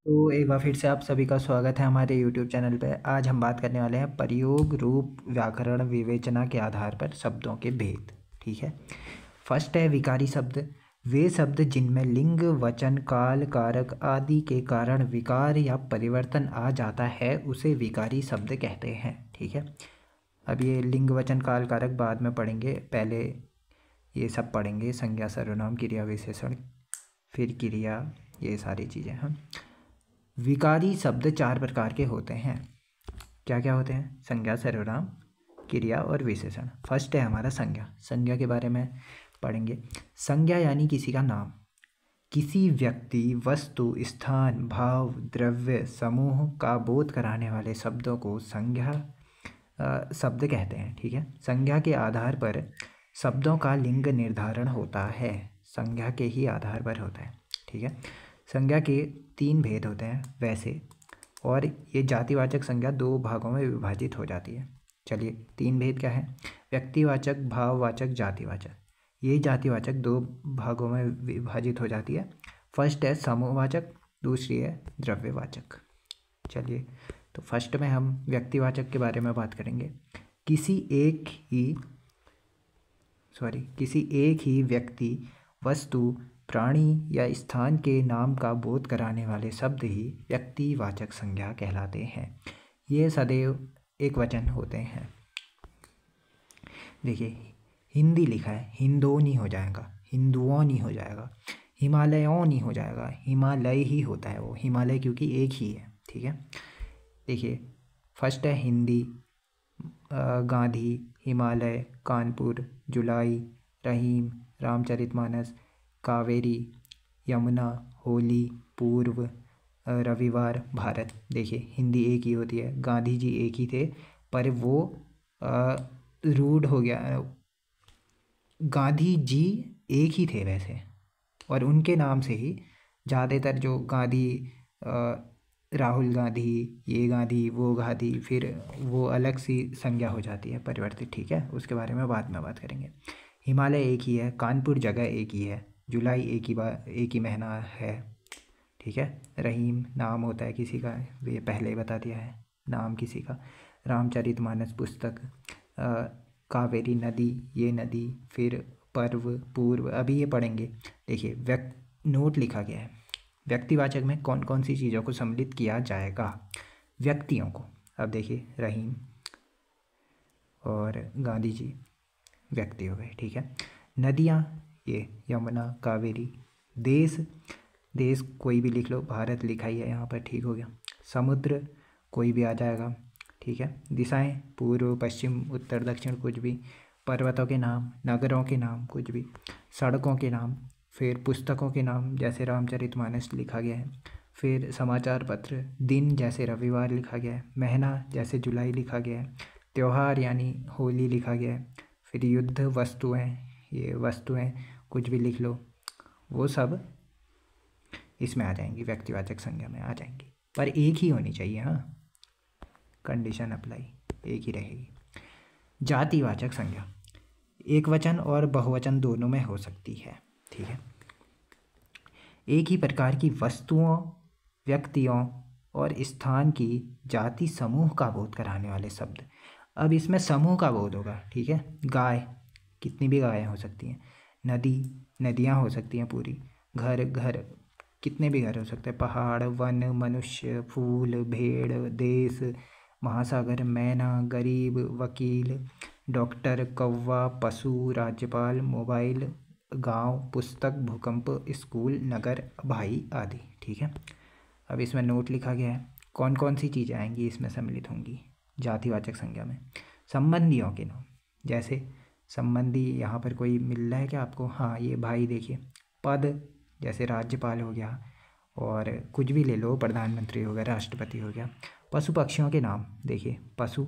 तो एक बार फिर से आप सभी का स्वागत है हमारे YouTube चैनल पे। आज हम बात करने वाले हैं प्रयोग, रूप, व्याकरण, विवेचना के आधार पर शब्दों के भेद। ठीक है। फर्स्ट है विकारी शब्द। वे शब्द जिनमें लिंग, वचन, काल, कारक आदि के कारण विकार या परिवर्तन आ जाता है उसे विकारी शब्द कहते हैं। ठीक है। अब ये लिंग, वचन, काल, कारक बाद में पढ़ेंगे, पहले ये सब पढ़ेंगे। संज्ञा, सर्वनाम, क्रिया, विशेषण, फिर क्रिया, ये सारी चीज़ें। हम विकारी शब्द चार प्रकार के होते हैं। क्या क्या होते हैं? संज्ञा, सर्वनाम, क्रिया और विशेषण। फर्स्ट है हमारा संज्ञा। संज्ञा के बारे में पढ़ेंगे। संज्ञा यानी किसी का नाम। किसी व्यक्ति, वस्तु, स्थान, भाव, द्रव्य, समूह का बोध कराने वाले शब्दों को संज्ञा शब्द कहते हैं। ठीक है। संज्ञा के आधार पर शब्दों का लिंग निर्धारण होता है। संज्ञा के ही आधार पर होता है। ठीक है। संज्ञा के तीन भेद होते हैं वैसे, और ये जातिवाचक संज्ञा दो भागों में विभाजित हो जाती है। चलिए, तीन भेद क्या है? व्यक्तिवाचक, भाववाचक, जातिवाचक। ये जातिवाचक दो भागों में विभाजित हो जाती है। फर्स्ट है समूहवाचक, दूसरी है द्रव्यवाचक। चलिए, तो फर्स्ट में हम व्यक्तिवाचक के बारे में बात करेंगे। किसी एक ही व्यक्ति, वस्तु, प्राणी या स्थान के नाम का बोध कराने वाले शब्द ही व्यक्तिवाचक संज्ञा कहलाते हैं। ये सदैव एक वचन होते हैं। देखिए, हिंदी लिखा है, हिंदोनी हो जाएगा, हिंदुओनी हो जाएगा, हिमालयोनी हो जाएगा। हिमालय ही होता है वो, हिमालय क्योंकि एक ही है। ठीक है। देखिए, फर्स्ट है हिंदी, गांधी, हिमालय, कानपुर, जुलाई, रहीम, रामचरितमानस, कावेरी, यमुना, होली, पूर्व, रविवार, भारत। देखिए, हिंदी एक ही होती है। गांधी जी एक ही थे, पर वो रूढ़ हो गया। गांधी जी एक ही थे वैसे, और उनके नाम से ही ज़्यादातर जो गांधी, राहुल गांधी, ये गांधी, वो गांधी, फिर वो अलग सी संज्ञा हो जाती है परिवर्तित। ठीक है। उसके बारे में बाद में बात करेंगे। हिमालय एक ही है, कानपुर जगह एक ही है, जुलाई एक ही महीना है। ठीक है। रहीम नाम होता है किसी का, ये पहले ही बता दिया है, नाम किसी का। रामचरितमानस पुस्तक, कावेरी नदी, ये नदी, फिर पर्व, पूर्व, अभी ये पढ़ेंगे। देखिए, नोट लिखा गया है। व्यक्तिवाचक में कौन कौन सी चीज़ों को सम्मिलित किया जाएगा? व्यक्तियों को। अब देखिए, रहीम और गांधी जी व्यक्ति हो गए। ठीक है। नदियाँ, ये यमुना, कावेरी। देश कोई भी लिख लो, भारत लिखा ही है यहाँ पर, ठीक हो गया। समुद्र कोई भी आ जाएगा। ठीक है। दिशाएं, पूर्व, पश्चिम, उत्तर, दक्षिण, कुछ भी। पर्वतों के नाम, नगरों के नाम, कुछ भी। सड़कों के नाम, फिर पुस्तकों के नाम जैसे रामचरितमानस लिखा गया है। फिर समाचार पत्र, दिन जैसे रविवार लिखा गया है, महीना जैसे जुलाई लिखा गया है, त्यौहार यानी होली लिखा गया है। फिर युद्ध, वस्तुएं, ये वस्तुएं कुछ भी लिख लो, वो सब इसमें आ जाएंगी, व्यक्तिवाचक संज्ञा में आ जाएंगी। पर एक ही होनी चाहिए, हाँ, कंडीशन अप्लाई, एक ही रहेगी। जातिवाचक संज्ञा एक वचन और बहुवचन दोनों में हो सकती है। ठीक है। एक ही प्रकार की वस्तुओं, व्यक्तियों और स्थान की जाति समूह का बोध कराने वाले शब्द। अब इसमें समूह का बोध होगा। ठीक है। गाय, कितनी भी गायें हो सकती हैं। नदी, नदियाँ हो सकती हैं पूरी। घर, कितने भी घर हो सकते हैं। पहाड़, वन, मनुष्य, फूल, भेड़, देश, महासागर, मैना, गरीब, वकील, डॉक्टर, कौवा, पशु, राज्यपाल, मोबाइल, गांव, पुस्तक, भूकंप, स्कूल, नगर, भाई आदि। ठीक है। अब इसमें नोट लिखा गया है कौन कौन सी चीज़ें आएंगी, इसमें सम्मिलित होंगी जातिवाचक संज्ञा में। संबंधियों के नाम, जैसे संबंधी, यहाँ पर कोई मिल रहा है क्या आपको? हाँ, ये भाई देखिए। पद, जैसे राज्यपाल हो गया, और कुछ भी ले लो, प्रधानमंत्री हो गया, राष्ट्रपति हो गया। पशु पक्षियों के नाम, देखिए, पशु,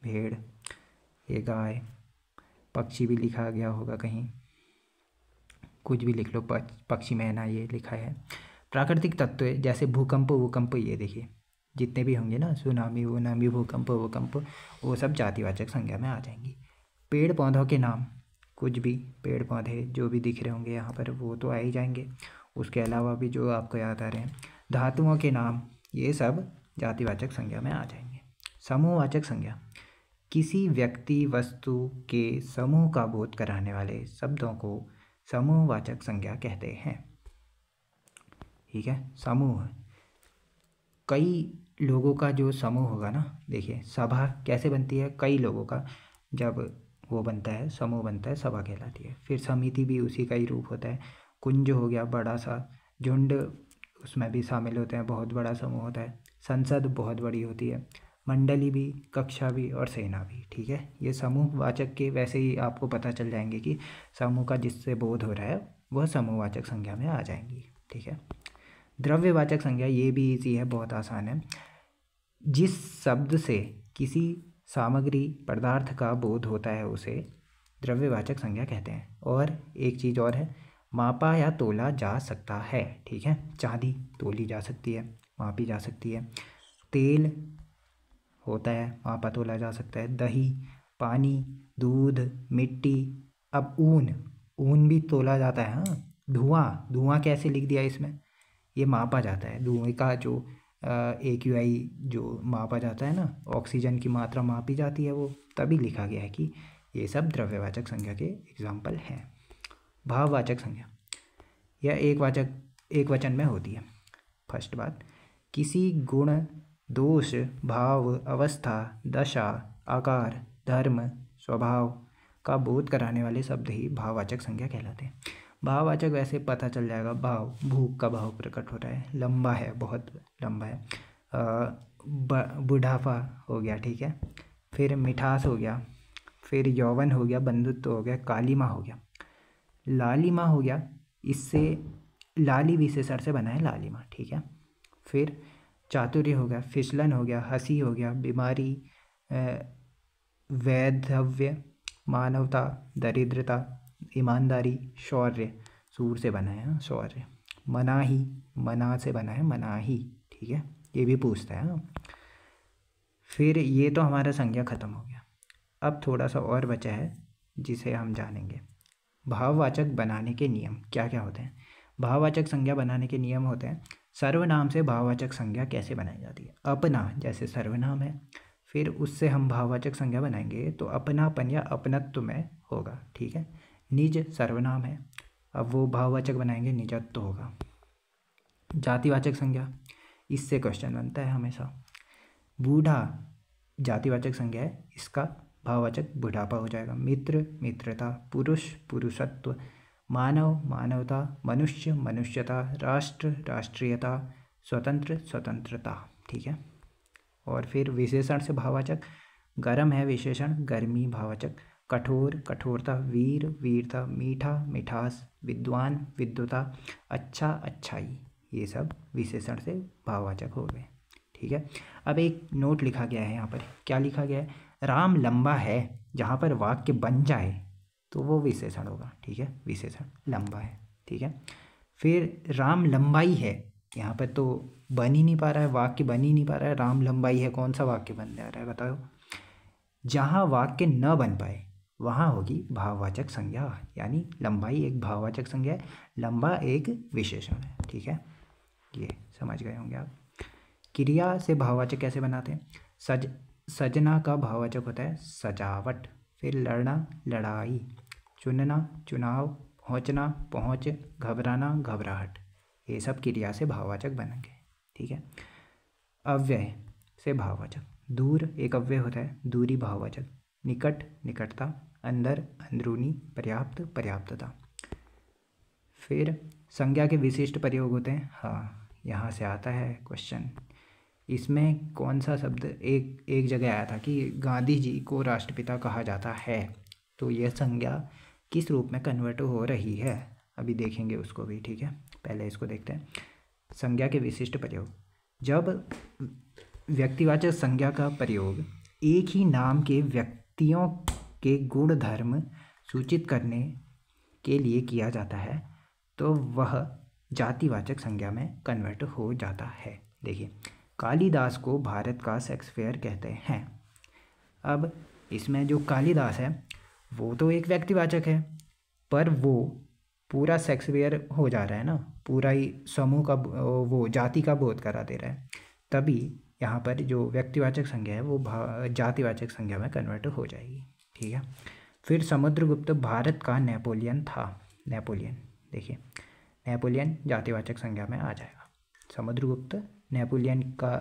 भेड़, ये गाय, पक्षी भी लिखा गया होगा कहीं, कुछ भी लिख लो, पक्षी, मैना, ये लिखा है। प्राकृतिक तत्व जैसे भूकंप, ये देखिए, जितने भी होंगे ना, सुनामी, भूकंप, वो सब जातिवाचक संज्ञा में आ जाएंगी। पेड़ पौधों के नाम, कुछ भी पेड़ पौधे जो भी दिख रहे होंगे यहाँ पर, वो तो आ ही जाएंगे। उसके अलावा भी जो आपको याद आ रहे हैं, धातुओं के नाम, ये सब जातिवाचक संज्ञा में आ जाएंगे। समूहवाचक संज्ञा, किसी व्यक्ति वस्तु के समूह का बोध कराने वाले शब्दों को समूहवाचक संज्ञा कहते हैं। ठीक है, समूह, कई लोगों का जो समूह होगा ना, देखिए सभा कैसे बनती है, कई लोगों का जब वो बनता है, समूह बनता है, सभा कहलाती है। फिर समिति भी उसी का ही रूप होता है। कुंज हो गया बड़ा सा, झुंड उसमें भी शामिल होते हैं, बहुत बड़ा समूह होता है। संसद बहुत बड़ी होती है, मंडली भी, कक्षा भी और सेना भी। ठीक है, ये समूहवाचक के वैसे ही आपको पता चल जाएंगे कि समूह का जिससे बोध हो रहा है वह समूहवाचक संज्ञा में आ जाएंगी। ठीक है, द्रव्यवाचक संज्ञा, ये भी इजी है, बहुत आसान है। जिस शब्द से किसी सामग्री पदार्थ का बोध होता है उसे द्रव्यवाचक संज्ञा कहते हैं। और एक चीज़ और है, मापा या तोला जा सकता है। ठीक है, चांदी तोली जा सकती है, मापी जा सकती है। तेल होता है, मापा तोला जा सकता है। दही, पानी, दूध, मिट्टी। अब ऊन भी तोला जाता है। हाँ, धुआं कैसे लिख दिया इसमें, ये मापा जाता है। धुएं का जो AQI जो मापा जाता है ना, ऑक्सीजन की मात्रा मापी जाती है, वो तभी लिखा गया है कि ये सब द्रव्यवाचक संज्ञा के एग्जाम्पल हैं। भाववाचक संज्ञा, यह एक वचन में होती है। फर्स्ट बात, किसी गुण, दोष, भाव, अवस्था, दशा, आकार, धर्म, स्वभाव का बोध कराने वाले शब्द ही भाववाचक संज्ञा कहलाते हैं। भाववाचक वैसे पता चल जाएगा, भाव, भूख का भाव प्रकट हो रहा है, लंबा है, बहुत लंबा है। बुढ़ापा हो गया, ठीक है। फिर मिठास हो गया, फिर यौवन हो गया, बंधुत्व हो गया, कालीमा हो गया, लालिमा हो गया। इससे लाली विशेषण से बना है लालिमा, ठीक है। फिर चातुर्य हो गया, फिसलन हो गया, हंसी हो गया, बीमारी, वैधव्य, मानवता, दरिद्रता, ईमानदारी, शौर्य, सूर से बना है शौर्य। मनाही, मना से बना है मनाही, ठीक है, ये भी पूछता है। फिर ये तो हमारा संज्ञा खत्म हो गया। अब थोड़ा सा और बचा है जिसे हम जानेंगे। भाववाचक बनाने के नियम क्या क्या होते हैं। भाववाचक संज्ञा बनाने के नियम होते हैं। सर्वनाम से भाववाचक संज्ञा कैसे बनाई जाती है। अपना जैसे सर्वनाम है, फिर उससे हम भाववाचक संज्ञा बनाएंगे तो अपनापन या अपनत्व में होगा, ठीक है। निज सर्वनाम है, अब वो भाववाचक बनाएंगे, निजत्व होगा। जातिवाचक संज्ञा, इससे क्वेश्चन बनता है हमेशा। बूढ़ा जातिवाचक संज्ञा है, इसका भाववाचक बुढ़ापा हो जाएगा। मित्र मित्रता, पुरुष पुरुषत्व, मानव मानवता, मनुष्य मनुष्यता, राष्ट्र राष्ट्रीयता, स्वतंत्र स्वतंत्रता, ठीक है। और फिर विशेषण से भाववाचक, गर्म है विशेषण, गर्मी भाववाचक, कठोर कठोरता, वीर वीरता, मीठा मिठास, विद्वान विद्वता, अच्छा अच्छाई, ये सब विशेषण से भाववाचक हो गए, ठीक है। अब एक नोट लिखा गया है यहाँ पर, क्या लिखा गया है, राम लंबा है, जहाँ पर वाक्य बन जाए तो वो विशेषण होगा, ठीक है, विशेषण लंबा है, ठीक है। फिर राम लंबाई है, यहाँ पर तो बन ही नहीं पा रहा है, वाक्य बन ही नहीं पा रहा है, राम लंबाई है, कौन सा वाक्य बन जा रहा है बताओ। जहाँ वाक्य न बन पाए वहाँ होगी भाववाचक संज्ञा, यानी लंबाई एक भाववाचक संज्ञा है, लंबा एक विशेषण है, ठीक है, ये समझ गए होंगे आप। क्रिया से भाववाचक कैसे बनाते हैं। सजना का भाववाचक होता है सजावट। फिर लड़ना लड़ाई, चुनना चुनाव, पहुँचना पहुँच, घबराना घबराहट, ये सब क्रिया से भाववाचक बनेंगे, ठीक है। अव्यय से भाववाचक, दूर एक अव्यय होता है, दूरी भाववाचक, निकट निकटता, अंदर अंदरूनी, पर्याप्त पर्याप्तता। फिर संज्ञा के विशिष्ट प्रयोग होते हैं। हाँ, यहाँ से आता है क्वेश्चन, इसमें कौन सा शब्द एक जगह आया था कि गांधी जी को राष्ट्रपिता कहा जाता है, तो यह संज्ञा किस रूप में कन्वर्ट हो रही है, अभी देखेंगे उसको भी, ठीक है। पहले इसको देखते हैं। संज्ञा के विशिष्ट प्रयोग, जब व्यक्तिवाचक संज्ञा का प्रयोग एक ही नाम के व्यक्तियों के गुण धर्म सूचित करने के लिए किया जाता है तो वह जातिवाचक संज्ञा में कन्वर्ट हो जाता है। देखिए, कालिदास को भारत का शेक्सपियर कहते हैं। अब इसमें जो कालिदास है वो तो एक व्यक्तिवाचक है, पर वो पूरा शेक्सपियर हो जा रहा है ना, पूरा ही समूह का वो जाति का बोध करा दे रहा है, तभी यहाँ पर जो व्यक्तिवाचक संज्ञा है वो जातिवाचक संज्ञा में कन्वर्ट हो जाएगी। ठीक है। फिर समुद्रगुप्त भारत का नेपोलियन था। नेपोलियन, देखिए नेपोलियन जातिवाचक संज्ञा में आ जाएगा। समुद्रगुप्त नेपोलियन का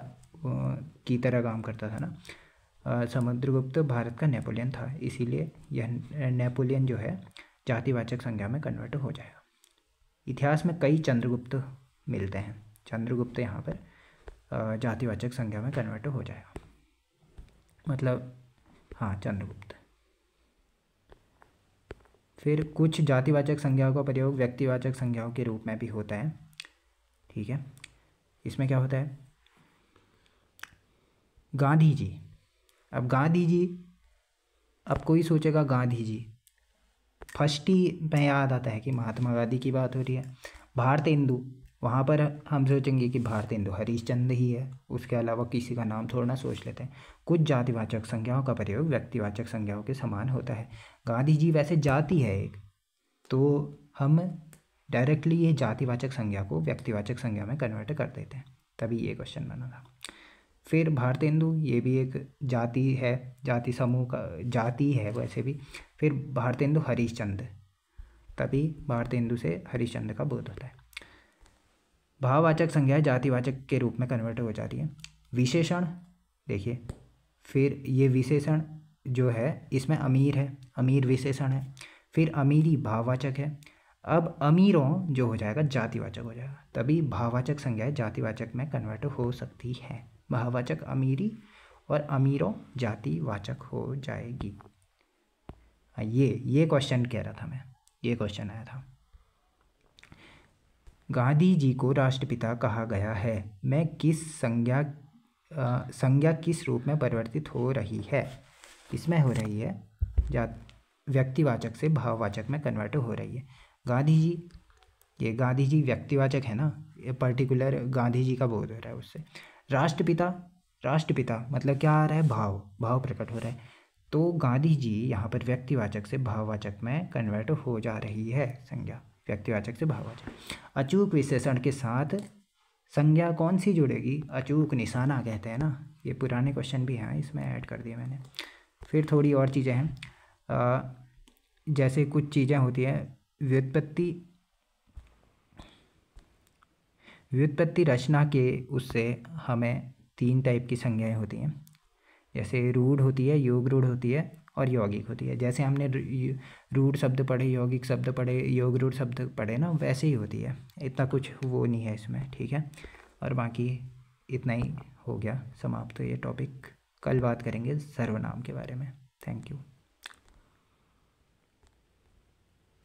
की तरह काम करता था ना। समुद्रगुप्त भारत का नेपोलियन था, इसीलिए यह नेपोलियन जो है जातिवाचक संज्ञा में कन्वर्ट हो जाएगा। इतिहास में कई चंद्रगुप्त मिलते हैं। चंद्रगुप्त यहाँ पर जातिवाचक संज्ञा में कन्वर्ट हो जाएगा, मतलब हाँ चंद्रगुप्त। फिर कुछ जातिवाचक संज्ञाओं का प्रयोग व्यक्तिवाचक संज्ञाओं के रूप में भी होता है। ठीक है। इसमें क्या होता है, गांधी जी। अब गांधी जी, अब कोई सोचेगा गांधी जी, फर्स्ट ही में याद आता है कि महात्मा गांधी की बात हो रही है। भारतेंदु, वहाँ पर हम सोचेंगे कि भारतेंदु हरिश्चंद्र ही है, उसके अलावा किसी का नाम थोड़ा ना सोच लेते हैं। कुछ जातिवाचक संज्ञाओं का प्रयोग व्यक्तिवाचक संज्ञाओं के समान होता है। गांधी जी वैसे जाति है एक, तो हम डायरेक्टली ये जातिवाचक संज्ञा को व्यक्तिवाचक संज्ञा में कन्वर्ट कर देते हैं, तभी ये क्वेश्चन बना था। फिर भारतेंदु, ये भी एक जाति है, जाति समूह का जाति है वैसे भी। फिर भारतेंदु हरिश्चंद्र, तभी भारतेंदु से हरिश्चंद्र का बोध होता है। भाववाचक संज्ञा जातिवाचक के रूप में कन्वर्ट हो जाती है। विशेषण, देखिए फिर ये विशेषण जो है इसमें अमीर है, अमीर विशेषण है। फिर अमीरी भाववाचक है। अब अमीरों जो हो जाएगा जातिवाचक हो जाएगा, तभी भाववाचक संज्ञाएं जातिवाचक में कन्वर्ट हो सकती है। भाववाचक अमीरी और अमीरों जातिवाचक हो जाएगी। ये क्वेश्चन कह रहा था मैं, ये क्वेश्चन आया था। गांधी जी को राष्ट्रपिता कहा गया है, मैं किस संज्ञा किस रूप में परिवर्तित हो रही है? इसमें हो रही है व्यक्तिवाचक से भाववाचक में कन्वर्ट हो रही है। गांधी जी, ये गांधी जी व्यक्तिवाचक है ना, ये पर्टिकुलर गांधी जी का बोध हो रहा है उससे। राष्ट्रपिता, राष्ट्रपिता मतलब क्या आ रहा है, भाव प्रकट हो रहा है, तो गांधी जी यहाँ पर व्यक्तिवाचक से भाववाचक में कन्वर्ट हो जा रही है संज्ञा, व्यक्तिवाचक से भाववाचक। अचूक विशेषण के साथ संज्ञा कौन सी जुड़ेगी? अचूक निशाना कहते हैं ना, ये पुराने क्वेश्चन भी हैं, इसमें ऐड कर दिए मैंने। फिर थोड़ी और चीज़ें हैं, जैसे कुछ चीज़ें होती हैं व्युत्पत्ति रचना के, उससे हमें 3 टाइप की संज्ञाएं होती हैं, जैसे रूढ़ होती है, योग रूढ़ होती है और यौगिक होती है। जैसे हमने रूढ़ शब्द पढ़े, यौगिक शब्द पढ़े, योग रूढ़ शब्द पढ़े ना, वैसे ही होती है, इतना कुछ वो नहीं है इसमें। ठीक है, और बाकी इतना ही हो गया समाप्त। तो ये टॉपिक कल बात करेंगे सर्वनाम के बारे में। Thank you.